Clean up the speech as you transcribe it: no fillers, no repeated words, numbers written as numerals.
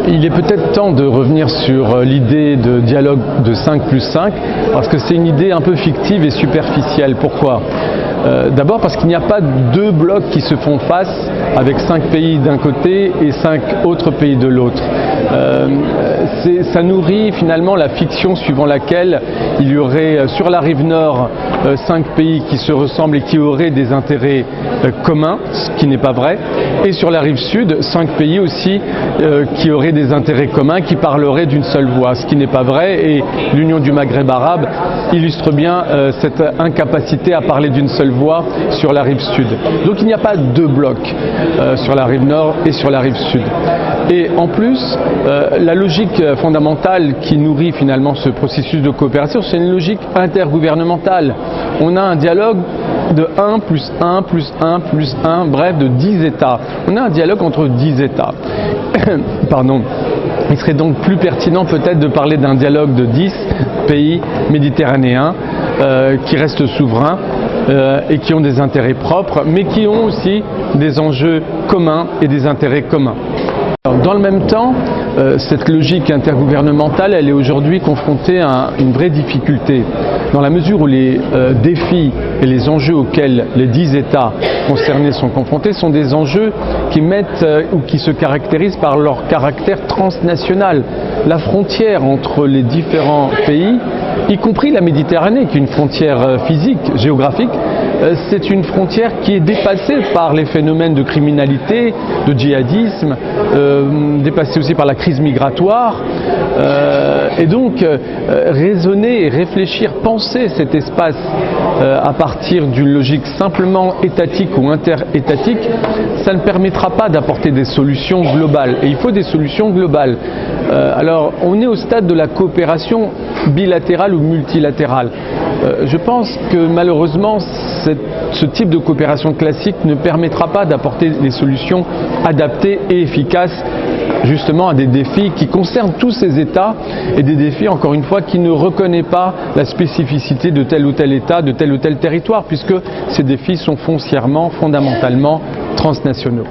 Il est peut-être temps de revenir sur l'idée de dialogue de 5+5 parce que c'est une idée un peu fictive et superficielle. Pourquoi ? D'abord parce qu'il n'y a pas deux blocs qui se font face avec 5 pays d'un côté et 5 autres pays de l'autre. Ça nourrit finalement la fiction suivant laquelle il y aurait sur la rive nord 5 pays qui se ressemblent et qui auraient des intérêts communs, ce qui n'est pas vrai, et sur la rive sud 5 pays aussi qui auraient des intérêts communs, qui parleraient d'une seule voix, ce qui n'est pas vrai, et l'Union du Maghreb arabe illustre bien cette incapacité à parler d'une seule voix sur la rive sud. Donc il n'y a pas deux blocs sur la rive nord et sur la rive sud. Et en plus, la logique fondamentale qui nourrit finalement ce processus de coopération, c'est une logique intergouvernementale. On a un dialogue de 1 plus 1 plus 1 plus 1, bref, de 10 États. On a un dialogue entre 10 États. Pardon. Il serait donc plus pertinent peut-être de parler d'un dialogue de 10 pays méditerranéens qui restent souverains et qui ont des intérêts propres, mais qui ont aussi des enjeux communs et des intérêts communs. Dans le même temps, cette logique intergouvernementale, elle est aujourd'hui confrontée à une vraie difficulté, dans la mesure où les défis et les enjeux auxquels les 10 États concernés sont confrontés sont des enjeux qui mettent ou qui se caractérisent par leur caractère transnational. La frontière entre les différents pays, y compris la Méditerranée, qui est une frontière physique, géographique, c'est une frontière qui est dépassée par les phénomènes de criminalité, de djihadisme, dépassée aussi par la crise migratoire. Et donc, raisonner et réfléchir, penser cet espace à partir d'une logique simplement étatique ou interétatique, ça ne permettra pas d'apporter des solutions globales. Et il faut des solutions globales. Alors, on est au stade de la coopération bilatérale ou multilatérale. Je pense que malheureusement, ce type de coopération classique ne permettra pas d'apporter des solutions adaptées et efficaces justement à des défis qui concernent tous ces États et des défis, encore une fois, qui ne reconnaissent pas la spécificité de tel ou tel État, de tel ou tel territoire, puisque ces défis sont foncièrement, fondamentalement transnationaux.